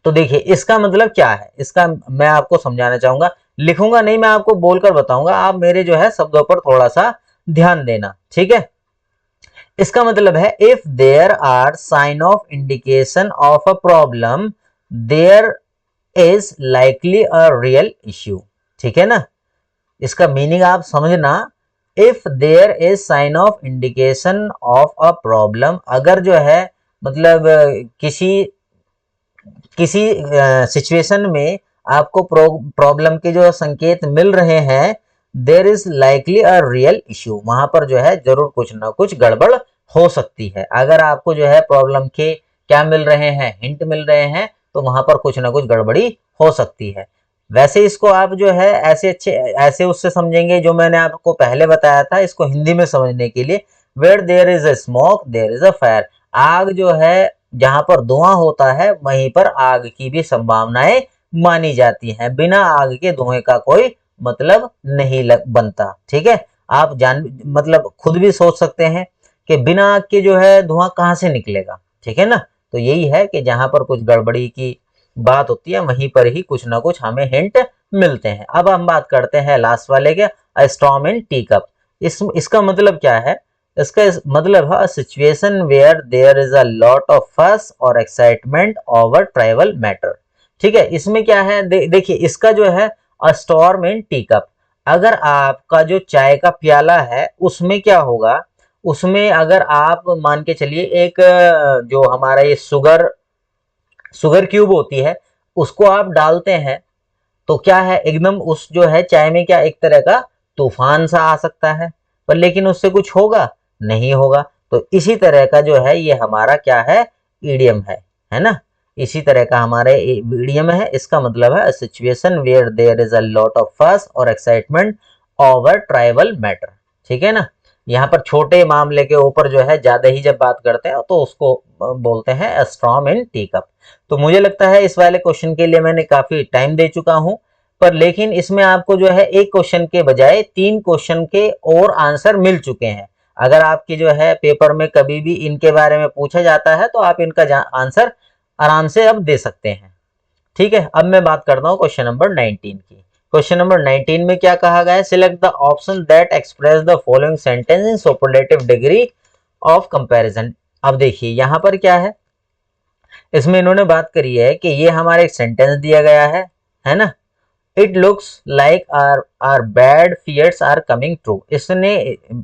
तो देखिए इसका मतलब क्या है, इसका मैं आपको समझाना चाहूंगा। लिखूंगा नहीं, मैं आपको बोलकर बताऊंगा, आप मेरे जो है शब्दों पर थोड़ा सा ध्यान देना, ठीक है। इसका मतलब है if there are sign of indication of a problem there is likely a real issue, ठीक है ना। इसका मीनिंग आप समझना, if there is sign of indication of a problem, अगर जो है मतलब किसी किसी सिचुएशन में आपको प्रॉब्लम के जो संकेत मिल रहे हैं, there is likely a real issue, वहां पर जो है जरूर कुछ ना कुछ गड़बड़ हो सकती है। अगर आपको जो है प्रॉब्लम के क्या मिल रहे हैं, हिंट मिल रहे हैं, तो वहां पर कुछ ना कुछ गड़बड़ी हो सकती है। वैसे इसको आप जो है ऐसे उससे समझेंगे जो मैंने आपको पहले बताया था, इसको हिंदी में समझने के लिए, where there is a smoke there is a fire, आग जो है जहां पर धुआं होता है वहीं पर आग की भी संभावनाएं मानी जाती हैं, बिना आग के धुएं का कोई मतलब नहीं बनता, ठीक है। आप जान मतलब खुद भी सोच सकते हैं कि बिना आग के जो है धुआं कहां से निकलेगा, ठीक है ना। तो यही है कि जहां पर कुछ गड़बड़ी की बात होती है वहीं पर ही कुछ ना कुछ हमें हिंट मिलते हैं। अब हम बात करते हैं लास्ट वाले के, a storm in tea cup. इसका मतलब क्या है, इसका मतलब है situation where there is a lot of fuss और एक्साइटमेंट ओवर ट्राइवल मैटर, ठीक है। इसमें क्या है, देखिए इसका जो है अ स्टॉर्म इन टी कप, अगर आपका जो चाय का प्याला है उसमें क्या होगा, उसमें अगर आप मान के चलिए एक जो हमारा ये शुगर क्यूब होती है उसको आप डालते हैं, तो क्या है एकदम उस जो है चाय में क्या एक तरह का तूफान सा आ सकता है, पर लेकिन उससे कुछ होगा नहीं होगा। तो इसी तरह का जो है ये हमारा क्या है, ईडियम है ना। इसी तरह का हमारे ईडियम है। इसका मतलब है situation where there is a lot of fuss और एक्साइटमेंट ओवर ट्राइवल मैटर, ठीक है ना। यहाँ पर छोटे मामले के ऊपर जो है ज्यादा ही जब बात करते हैं तो उसको बोलते हैं स्टॉर्म इन टी कप। तो मुझे लगता है इस वाले क्वेश्चन के लिए मैंने काफी टाइम दे चुका हूं, पर लेकिन इसमें आपको जो है एक क्वेश्चन के बजाय 3 क्वेश्चन के और आंसर मिल चुके हैं। अगर आपके जो है पेपर में कभी भी इनके बारे में पूछा जाता है तो आप इनका आंसर आराम से अब दे सकते हैं, ठीक है। अब मैं बात करता हूँ क्वेश्चन नंबर 19 की। क्वेश्चन नंबर 19 में क्या कहा गया है, select the option that express the following sentence in superlative degree of comparison. अब देखिए यहाँ पर क्या है, इसमें इन्होंने बात करी है कि ये हमारा एक सेंटेंस दिया गया है ना। It looks like our bad fears are coming true, इसने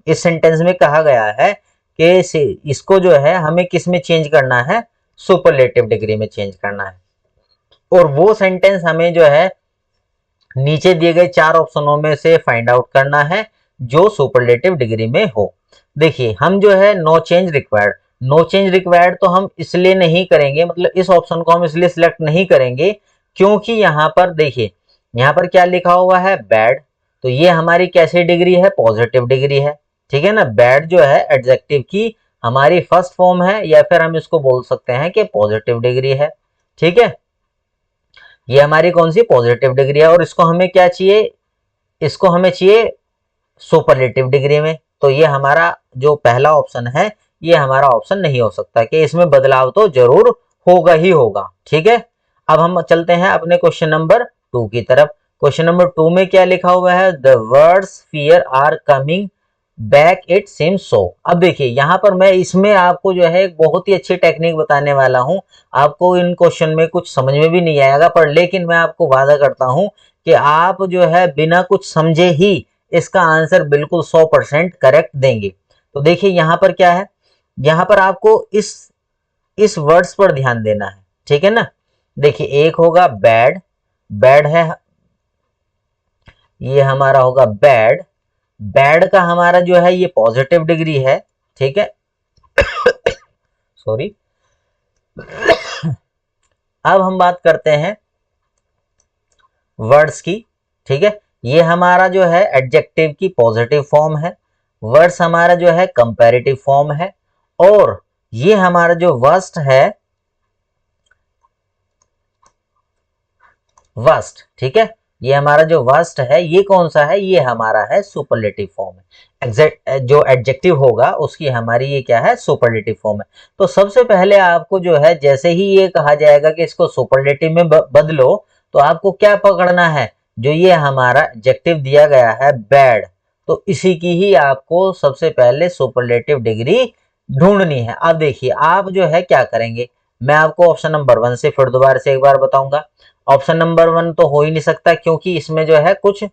इस सेंटेंस में कहा गया है कि इसको जो है हमें किस में चेंज करना है, सुपरलेटिव डिग्री में चेंज करना है। और वो सेंटेंस हमें जो है नीचे दिए गए 4 ऑप्शनों में से फाइंड आउट करना है जो सुपरलेटिव डिग्री में हो। देखिए हम जो है no change required, no change required तो हम इसलिए नहीं करेंगे, मतलब इस ऑप्शन को हम इसलिए सिलेक्ट नहीं करेंगे क्योंकि यहाँ पर देखिए यहाँ पर क्या लिखा हुआ है, बैड, तो ये हमारी कैसी डिग्री है, पॉजिटिव डिग्री है, ठीक है ना। बैड जो है एडजेक्टिव की हमारी फर्स्ट फॉर्म है, या फिर हम इसको बोल सकते हैं कि पॉजिटिव डिग्री है, ठीक है। ये हमारी कौन सी पॉजिटिव डिग्री है, और इसको हमें क्या चाहिए, इसको हमें चाहिए सुपरलेटिव डिग्री में। तो ये हमारा जो पहला ऑप्शन है ये हमारा ऑप्शन नहीं हो सकता, कि इसमें बदलाव तो जरूर होगा ही होगा, ठीक है। अब हम चलते हैं अपने क्वेश्चन नंबर 2 की तरफ। क्वेश्चन नंबर 2 में क्या लिखा हुआ है, the words fear are coming back it seems so. अब देखिए यहाँ पर मैं इसमें आपको जो है एक बहुत ही अच्छी टेक्निक बताने वाला हूँ। आपको इन क्वेश्चन में कुछ समझ में भी नहीं आएगा, पर लेकिन मैं आपको वादा करता हूँ कि आप जो है बिना कुछ समझे ही इसका आंसर बिल्कुल 100% करेक्ट देंगे। तो देखिए यहाँ पर क्या है, यहाँ पर आपको इस वर्ड्स पर ध्यान देना है, ठीक है ना। देखिए एक होगा बैड, बैड है, ये हमारा होगा बैड, बैड का हमारा जो है ये पॉजिटिव डिग्री है, ठीक है। सॉरी। अब हम बात करते हैं वर्ड्स की, ठीक है। ये हमारा जो है एडजेक्टिव की पॉजिटिव फॉर्म है, वर्ड्स हमारा जो है कंपैरेटिव फॉर्म है, और ये हमारा जो वर्स्ट है वर्स्ट, ठीक है। ये हमारा जो वर्स्ट है ये कौन सा है, ये हमारा है सुपरलेटिव फॉर्म है। एग्जैक्ट जो एडजेक्टिव होगा उसकी हमारी ये क्या है, सुपरलेटिव फॉर्म है। तो सबसे पहले आपको जो है जैसे ही ये कहा जाएगा कि इसको सुपरलेटिव में बदलो, तो आपको क्या पकड़ना है, जो ये हमारा एडजेक्टिव दिया गया है बैड, तो इसी की ही आपको सबसे पहले सुपरलेटिव डिग्री ढूंढनी है। अब देखिए आप जो है क्या करेंगे, मैं आपको ऑप्शन नंबर 1 से फिर दोबारा से एक बार बताऊंगा। ऑप्शन नंबर 1 तो हो ही नहीं सकता, क्योंकि इसमें जो है कुछ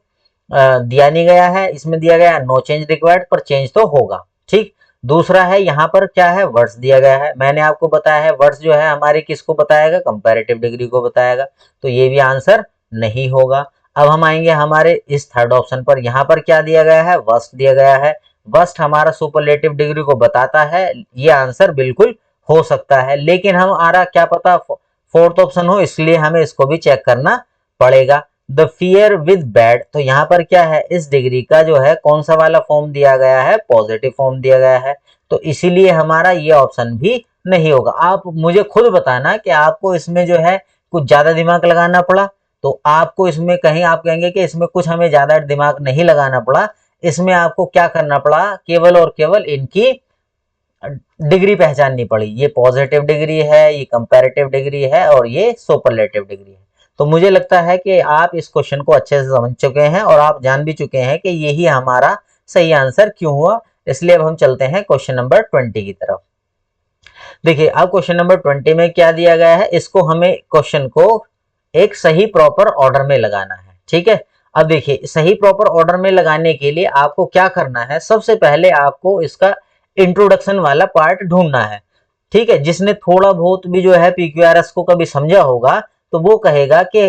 दिया नहीं गया है। इसमें दिया गया है नो चेंज रिक्वायर्ड, पर चेंज तो होगा। ठीक, दूसरा है यहाँ पर क्या है, वर्ड्स दिया गया है। मैंने आपको बताया है वर्ड्स जो है हमारी किसको बताएगा, कंपैरेटिव डिग्री को बताएगा, तो ये भी आंसर नहीं होगा। अब हम आएंगे हमारे इस थर्ड ऑप्शन पर। यहाँ पर क्या दिया गया है, वर्स्ट दिया गया है। वर्स्ट हमारा सुपरलेटिव डिग्री को बताता है, ये आंसर बिल्कुल हो सकता है। लेकिन हम आ रहा क्या पता फोर्थ ऑप्शन हो, इसलिए हमें इसको भी चेक करना पड़ेगा। द फियर विद बैड, तो यहाँ पर क्या है, इस डिग्री का जो है कौन सा वाला फॉर्म दिया गया है, पॉजिटिव फॉर्म दिया गया है, तो इसीलिए हमारा ये ऑप्शन भी नहीं होगा। आप मुझे खुद बताना कि आपको इसमें जो है कुछ ज्यादा दिमाग लगाना पड़ा, तो आपको इसमें कहीं आप कहेंगे कि इसमें कुछ हमें ज्यादा दिमाग नहीं लगाना पड़ा, इसमें आपको क्या करना पड़ा, केवल और केवल इनकी डिग्री पहचाननी पड़ी। ये पॉजिटिव डिग्री है, ये कंपैरेटिव डिग्री है, और ये सुपरलेटिव डिग्री है। तो मुझे लगता है कि आप इस क्वेश्चन को अच्छे से समझ चुके हैं और आप जान भी चुके हैं कि यही हमारा सही आंसर क्यों हुआ। इसलिए अब हम चलते हैं क्वेश्चन नंबर 20 की तरफ। देखिए अब क्वेश्चन नंबर 20 में क्या दिया गया है, इसको हमें क्वेश्चन को एक सही प्रॉपर ऑर्डर में लगाना है। ठीक है, अब देखिए सही प्रॉपर ऑर्डर में लगाने के लिए आपको क्या करना है, सबसे पहले आपको इसका इंट्रोडक्शन वाला पार्ट ढूंढना है। ठीक है, जिसने थोड़ा बहुत भी जो है पीक्यूआरएस को कभी समझा होगा तो वो कहेगा कि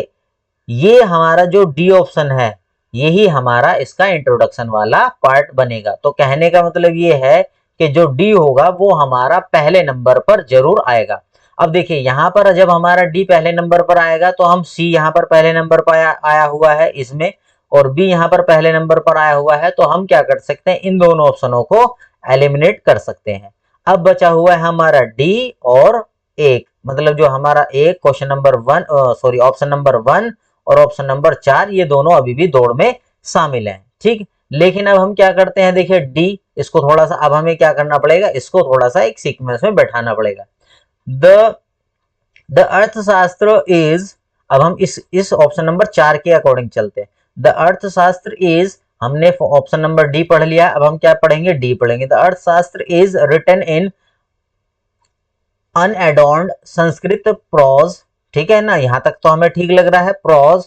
ये हमारा जो डी ऑप्शन है यही हमारा इसका इंट्रोडक्शन वाला पार्ट बनेगा। तो कहने का मतलब ये है कि जो डी होगा वो हमारा पहले नंबर पर जरूर आएगा। अब देखिए यहाँ पर जब हमारा डी पहले नंबर पर आएगा तो हम सी यहाँ पर पहले नंबर पर आया हुआ है इसमें, और बी यहाँ पर पहले नंबर पर आया हुआ है, तो हम क्या कर सकते हैं, इन दोनों ऑप्शनों को एलिमिनेट कर सकते हैं। अब बचा हुआ है हमारा डी और एक, मतलब जो हमारा एक question number 1 sorry option number 1 और ऑप्शन नंबर 4 ये दोनों अभी भी दौड़ में शामिल हैं। ठीक, लेकिन अब हम क्या करते हैं, देखिए डी, इसको थोड़ा सा अब हमें क्या करना पड़ेगा, इसको थोड़ा सा एक सीक्वेंस में बैठाना पड़ेगा। द द अर्थशास्त्र इज, अब हम इस ऑप्शन नंबर 4 के अकॉर्डिंग चलते हैं। द अर्थशास्त्र इज, हमने ऑप्शन नंबर डी पढ़ लिया, अब हम क्या पढ़ेंगे, डी पढ़ेंगे। The Arthashastra is written in unadorned Sanskrit prose. ठीक है ना, यहां तक तो हमें ठीक लग रहा है, प्रोज।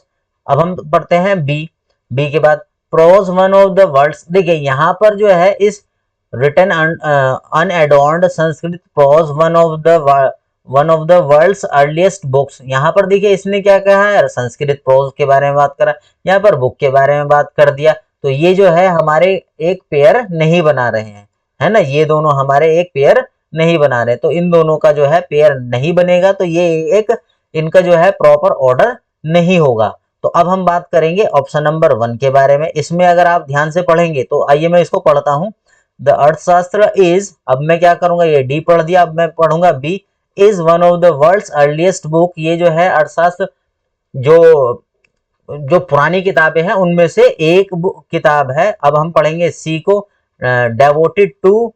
अब हम पढ़ते हैं बी, बी के बाद prose one of the words. देखिए यहाँ पर जो है is written unadorned Sanskrit prose one of the world's earliest books. यहाँ पर देखिए इसने क्या कहा है, संस्कृत प्रोज के बारे में बात करा, यहाँ पर बुक के बारे में बात कर दिया, तो ये जो है हमारे एक पेयर नहीं बना रहे हैं, है ना, ये दोनों हमारे एक पेयर नहीं बना रहे, तो इन दोनों का जो है पेयर नहीं बनेगा, तो ये एक इनका जो है प्रॉपर ऑर्डर नहीं होगा। तो अब हम बात करेंगे ऑप्शन नंबर 1 के बारे में। इसमें अगर आप ध्यान से पढ़ेंगे तो आइए मैं इसको पढ़ता हूं। द अर्थशास्त्र इज, अब मैं क्या करूंगा, ये डी पढ़ दिया, अब मैं पढ़ूंगा B, is one of the world's earliest book. ये जो है अर्थशास्त्र जो जो पुरानी किताबें हैं उनमें से एक किताब है। अब हम पढ़ेंगे सी को, डेवोटेड टू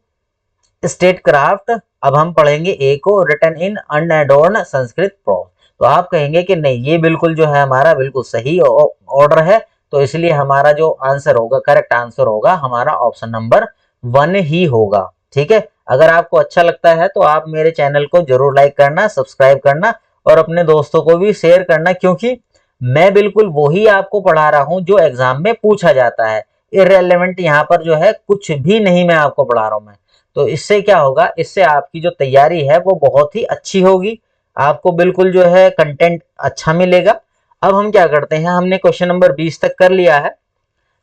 स्टेट क्राफ्ट। अब हम पढ़ेंगे ए को, रिटन इन अनएडॉर्न संस्कृत प्रोज। तो आप कहेंगे कि नहीं ये बिल्कुल जो है हमारा बिल्कुल सही ऑर्डर है, तो इसलिए हमारा जो आंसर होगा, करेक्ट आंसर होगा हमारा ऑप्शन नंबर 1 ही होगा। ठीक है, अगर आपको अच्छा लगता है तो आप मेरे चैनल को जरूर लाइक करना, सब्सक्राइब करना और अपने दोस्तों को भी शेयर करना, क्योंकि मैं बिल्कुल वही आपको पढ़ा रहा हूं जो एग्जाम में पूछा जाता है। इररिलेवेंट यहाँ पर जो है कुछ भी नहीं मैं आपको पढ़ा रहा हूं मैं। तो इससे क्या होगा, इससे आपकी जो तैयारी है वो बहुत ही अच्छी होगी, आपको बिल्कुल जो है कंटेंट अच्छा मिलेगा। अब हम क्या करते हैं, हमने क्वेश्चन नंबर 20 तक कर लिया है।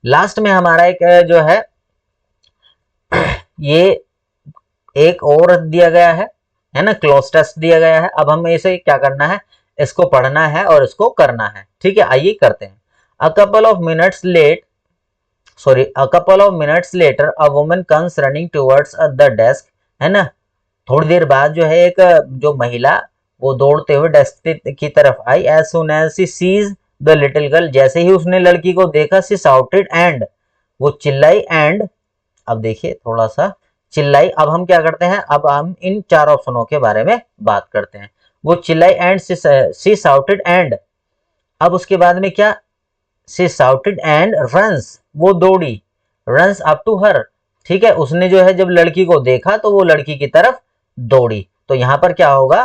लास्ट में हमारा एक जो है ये एक और दिया गया है ना, क्लोज टेस्ट दिया गया है। अब हमें इसे क्या करना है, इसको पढ़ना है और इसको करना है। ठीक है, आइए करते हैं। A couple of minutes late a couple of minutes later a woman comes running towards the desk, है ना, थोड़ी देर बाद जो है एक जो महिला वो दौड़ते हुए डेस्क की तरफ आई। as soon as she sees the little girl, जैसे ही उसने लड़की को देखा, she shouted and, वो चिल्लाई, एंड अब देखिए थोड़ा सा चिल्लाई। अब हम क्या करते हैं, अब हम इन 4 ऑप्शनों के बारे में बात करते हैं। वो चिल्लाई एंड शी शाउटेड एंड, अब उसके बाद में क्या, शी शाउटेड एंड रन्स, वो दौड़ी, रन्स अप टू हर, ठीक है, उसने जो है जब लड़की को देखा तो वो लड़की की तरफ दौड़ी, तो यहाँ पर क्या होगा,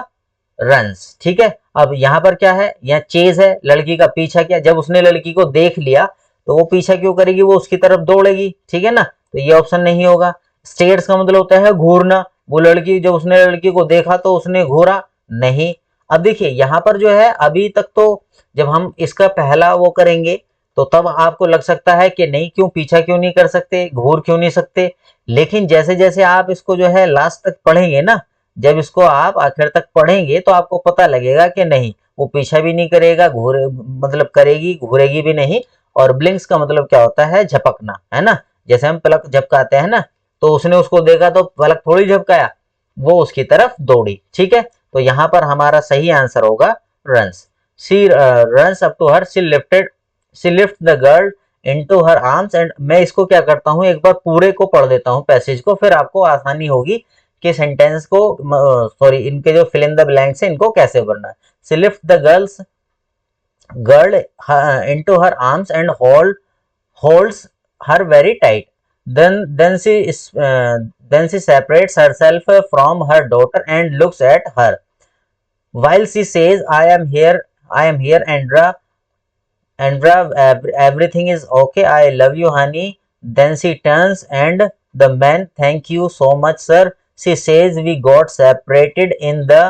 रन्स, ठीक है। अब यहाँ पर क्या है, यहाँ चेज है, लड़की का पीछा किया, जब उसने लड़की को देख लिया तो वो पीछा क्यों करेगी, वो उसकी तरफ दौड़ेगी, ठीक है ना, तो ये ऑप्शन नहीं होगा। स्टेयर्स का मतलब होता है घूरना, वो लड़की जब उसने लड़की को देखा तो उसने घूरा नहीं। अब देखिए यहाँ पर जो है अभी तक तो जब हम इसका पहला वो करेंगे तो तब आपको लग सकता है कि नहीं, क्यों पीछा क्यों नहीं कर सकते, घूर क्यों नहीं सकते, लेकिन जैसे जैसे आप इसको जो है लास्ट तक पढ़ेंगे ना, जब इसको आप आखिर तक पढ़ेंगे तो आपको पता लगेगा कि नहीं, वो पीछा भी नहीं करेगा, घूरे मतलब करेगी, घूरेगी भी नहीं। और ब्लिंक्स का मतलब क्या होता है, झपकना, है ना, जैसे हम पलक झपकाते हैं ना, तो उसने उसको देखा तो पलक थोड़ी झपकाया, वो उसकी तरफ दौड़ी, ठीक है। तो यहाँ पर हमारा सही आंसर होगा runs. She runs up to her, she lift the girl into her arms and, मैं इसको क्या करता हूँ, एक बार पूरे को पढ़ देता हूँ पैसेज को, फिर आपको आसानी होगी कि सेंटेंस को, सॉरी, इनके जो फिल इन द ब्लैंक्स है इनको कैसे भरना है। She lift the girl into her arms and holds her very tight. Then she separates herself from her daughter and looks at her. While she says, I am here, Andra, everything is okay. I love you, honey." Then she turns and the man, "Thank you so much, sir." She says, "We got separated in the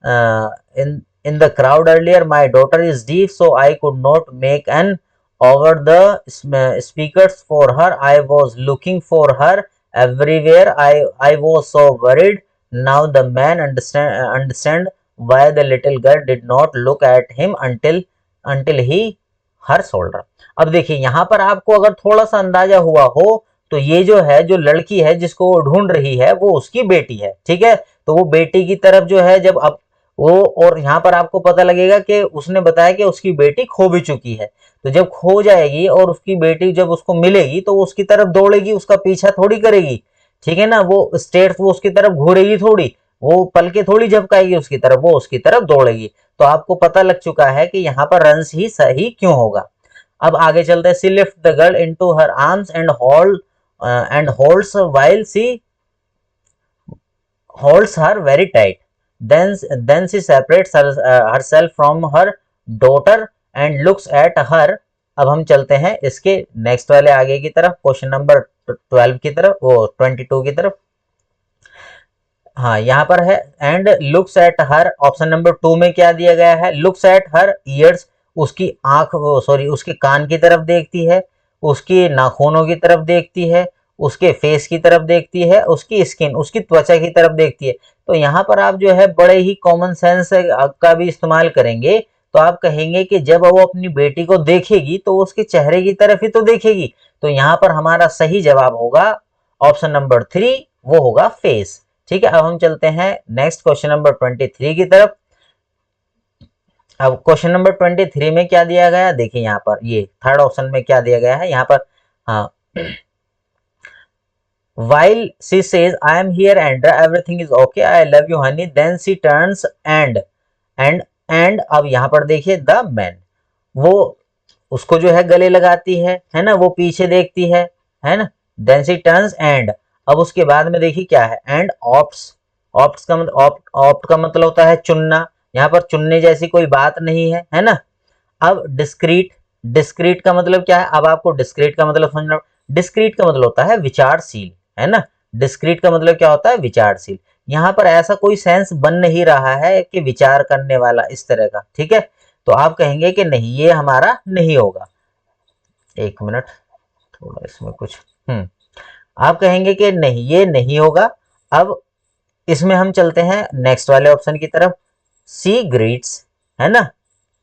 uh, in the crowd earlier. My daughter is deaf, so I could not make an over the speakers for her. I was looking for her everywhere. I was so worried." Now the man understand why the little girl did not look at him until he her shoulder. अब देखिए यहाँ पर आपको अगर थोड़ा सा अंदाजा हुआ हो तो ये जो है, जो लड़की है जिसको वो ढूंढ रही है वो उसकी बेटी है, ठीक है। तो वो बेटी की तरफ जो है जब अब वो, और यहाँ पर आपको पता लगेगा कि उसने बताया कि उसकी बेटी खो भी चुकी है, तो जब खो जाएगी और उसकी बेटी जब उसको मिलेगी तो वो उसकी तरफ दौड़ेगी, उसका पीछा थोड़ी करेगी, ठीक है ना, वो स्टेट वो उसकी तरफ घूरेगी थोड़ी, वो पलके थोड़ी झपकाएगी उसकी तरफ, वो उसकी तरफ दौड़ेगी। तो आपको पता लग चुका है कि यहाँ पर रन्स ही सही क्यों होगा। अब आगे चलते हैं। She lift the girl into her arms and holds while she holds her very tight. Then she separates herself from her daughter and looks at her. अब हम चलते हैं इसके नेक्स्ट वाले आगे की तरफ, क्वेश्चन नंबर 12 की तरफ, वो 22 की तरफ। हाँ, यहाँ पर है and looks at her, option number 2 में क्या दिया गया है, लुक्स एट हर ईयर्स, उसकी आंख, सॉरी उसके कान की तरफ देखती है, उसकी नाखूनों की तरफ देखती है, उसके फेस की तरफ देखती है, उसकी स्किन, उसकी त्वचा की तरफ देखती है। तो यहाँ पर आप जो है बड़े ही कॉमन सेंस का भी इस्तेमाल करेंगे, तो आप कहेंगे कि जब वो अपनी बेटी को देखेगी तो उसके चेहरे की तरफ ही तो देखेगी। तो यहाँ पर हमारा सही जवाब होगा ऑप्शन नंबर 3, वो होगा फेस, ठीक है। अब हम चलते हैं नेक्स्ट क्वेश्चन नंबर 23 की तरफ। अब क्वेश्चन नंबर 23 में क्या दिया गया, देखिए यहाँ पर ये थर्ड ऑप्शन में क्या दिया गया है, यहाँ पर हाँ, while she says, "I am here, Andra, everything is okay, I love you, honey." Then she turns and अब यहाँ पर देखिए द मैन, वो उसको जो है गले लगाती है ना, वो पीछे देखती है ना। देन शी टर्न्स एंड, अब उसके बाद में देखिए क्या है, एंड ऑप्ट का मतलब, ऑप्ट का मतलब होता है चुनना, यहाँ पर चुनने जैसी कोई बात नहीं है ना। अब डिस्क्रीट का मतलब क्या है, अब आपको डिस्क्रीट का मतलब समझना। डिस्क्रीट का मतलब होता है विचारशील, है ना, डिस्क्रीट का मतलब क्या होता है, विचारशील। यहाँ पर ऐसा कोई सेंस बन नहीं रहा है कि विचार करने वाला इस तरह का, ठीक है। तो आप कहेंगे कि नहीं, ये हमारा नहीं होगा। एक मिनट, थोड़ा इसमें कुछ आप कहेंगे कि नहीं, ये नहीं होगा। अब इसमें हम चलते हैं नेक्स्ट वाले ऑप्शन की तरफ। सी ग्रीट्स, है ना,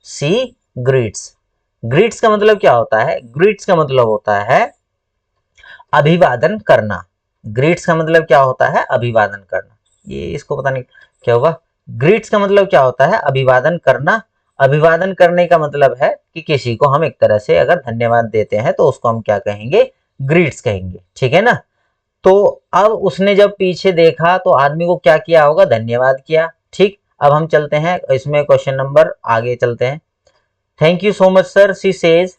सी ग्रीट्स। ग्रीट्स का मतलब क्या होता है, ग्रीट्स का मतलब होता है अभिवादन करना। ग्रीट्स का मतलब क्या होता है, अभिवादन करना। ये इसको पता नहीं क्या होगा। ग्रीट्स का मतलब क्या होता है, अभिवादन करना। अभिवादन करने का मतलब है कि किसी को हम एक तरह से अगर धन्यवाद देते हैं तो उसको हम क्या कहेंगे, ग्रीट्स कहेंगे, ठीक है ना। तो अब उसने जब पीछे देखा तो आदमी को क्या किया होगा, धन्यवाद किया, ठीक। अब हम चलते हैं इसमें क्वेश्चन नंबर आगे चलते हैं। Thank you so much sir, she says,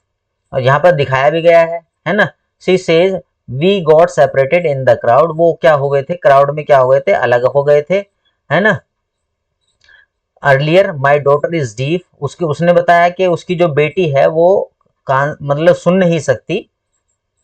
और यहाँ पर दिखाया भी गया है ना। She says we got separated in the crowd, वो क्या हो गए थे, क्राउड में क्या हो गए थे, अलग हो गए थे, है ना। Earlier my daughter is deaf, उसने बताया कि उसकी जो बेटी है वो कान मतलब सुन नहीं सकती,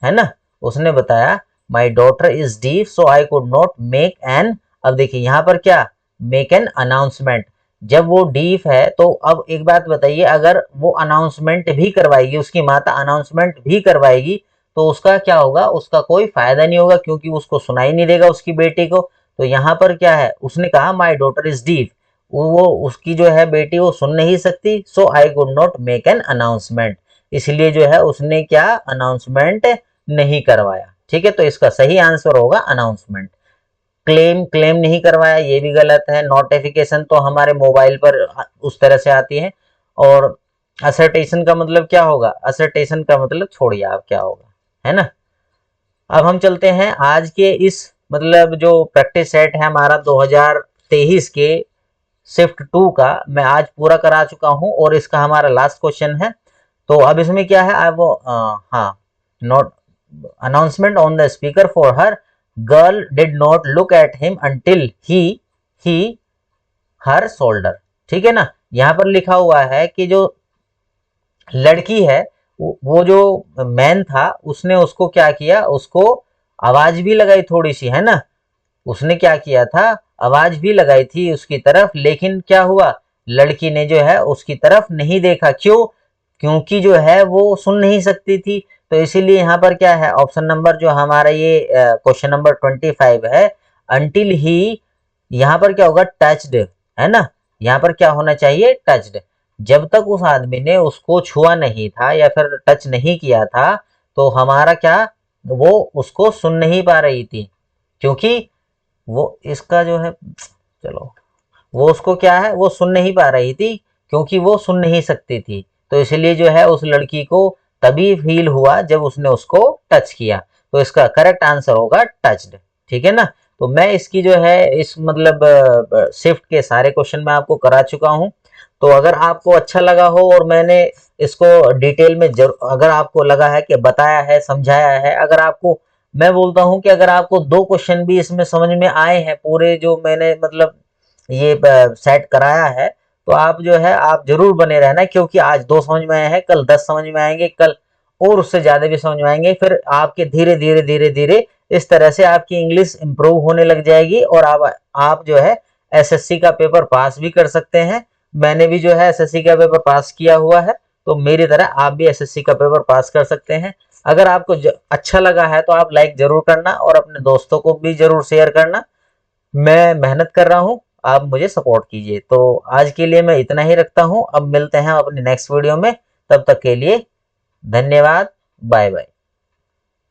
है ना। उसने बताया my daughter is deaf so I could not make N, अब देखिए यहाँ पर क्या, मेक एन अनाउंसमेंट। जब वो डीफ है तो अब एक बात बताइए, अगर वो अनाउंसमेंट भी करवाएगी, उसकी माता अनाउंसमेंट भी करवाएगी, तो उसका क्या होगा, उसका कोई फायदा नहीं होगा, क्योंकि उसको सुनाई नहीं देगा उसकी बेटी को। तो यहाँ पर क्या है, उसने कहा माई डॉटर इज डीफ, वो उसकी जो है बेटी वो सुन नहीं सकती, so I could not make an announcement, इसलिए जो है उसने क्या, अनाउंसमेंट नहीं करवाया। ठीक है, तो इसका सही आंसर होगा अनाउंसमेंट। क्लेम, क्लेम नहीं करवाया, ये भी गलत है। नोटिफिकेशन तो हमारे मोबाइल पर उस तरह से आती है। और असर्टेशन का मतलब क्या होगा, असर्टेशन का मतलब छोड़िए आप क्या होगा, है ना। अब हम चलते हैं आज के इस मतलब जो प्रैक्टिस सेट है हमारा 2023 के शिफ्ट 2 का, मैं आज पूरा करा चुका हूं और इसका हमारा लास्ट क्वेश्चन है। तो अब इसमें क्या है, अब हाँ, note announcement on the speaker for her girl did not look at him until he her shoulder, ठीक है ना। यहाँ पर लिखा हुआ है कि जो लड़की है वो जो मैन था उसने उसको क्या किया, उसको आवाज भी लगाई थोड़ी सी, है ना। उसने क्या किया था, आवाज भी लगाई थी उसकी तरफ, लेकिन क्या हुआ, लड़की ने जो है उसकी तरफ नहीं देखा। क्यों, क्योंकि जो है वो सुन नहीं सकती थी। तो इसीलिए यहाँ पर क्या है, ऑप्शन नंबर जो हमारा ये क्वेश्चन नंबर 25 है, अंटिल ही, यहाँ पर क्या होगा, टच्ड, है ना। यहाँ पर क्या होना चाहिए, टच्ड। जब तक उस आदमी ने उसको छुआ नहीं था या फिर टच नहीं किया था, तो हमारा क्या, वो उसको सुन नहीं पा रही थी, क्योंकि वो इसका जो है, चलो, वो उसको क्या है, वो सुन नहीं पा रही थी, क्योंकि वो सुन नहीं सकती थी। तो इसलिए जो है उस लड़की को तभी फील हुआ जब उसने उसको टच किया। तो इसका करेक्ट आंसर होगा टच्ड, ठीक है ना। तो मैं इसकी जो है इस मतलब शिफ्ट के सारे क्वेश्चन मैं आपको करा चुका हूं। तो अगर आपको अच्छा लगा हो और मैंने इसको डिटेल में अगर आपको लगा है कि बताया है, समझाया है, अगर आपको, मैं बोलता हूं कि अगर आपको 2 क्वेश्चन भी इसमें समझ में आए हैं पूरे जो मैंने मतलब ये सेट कराया है, तो आप जो है आप जरूर बने रहना, क्योंकि आज 2 समझ में आए हैं, कल 10 समझ में आएंगे, कल और उससे ज्यादा भी समझ में आएंगे। फिर आपके धीरे धीरे धीरे धीरे इस तरह से आपकी इंग्लिश इंप्रूव होने लग जाएगी और आप जो है एसएससी का पेपर पास भी कर सकते हैं। मैंने भी जो है एसएससी का पेपर पास किया हुआ है, तो मेरी तरह आप भी एसएससी का पेपर पास कर सकते हैं। अगर आपको अच्छा लगा है तो आप लाइक जरूर करना और अपने दोस्तों को भी जरूर शेयर करना। मैं मेहनत कर रहा हूँ, आप मुझे सपोर्ट कीजिए। तो आज के लिए मैं इतना ही रखता हूँ, अब मिलते हैं अपनी नेक्स्ट वीडियो में, तब तक के लिए धन्यवाद, बाय बाय।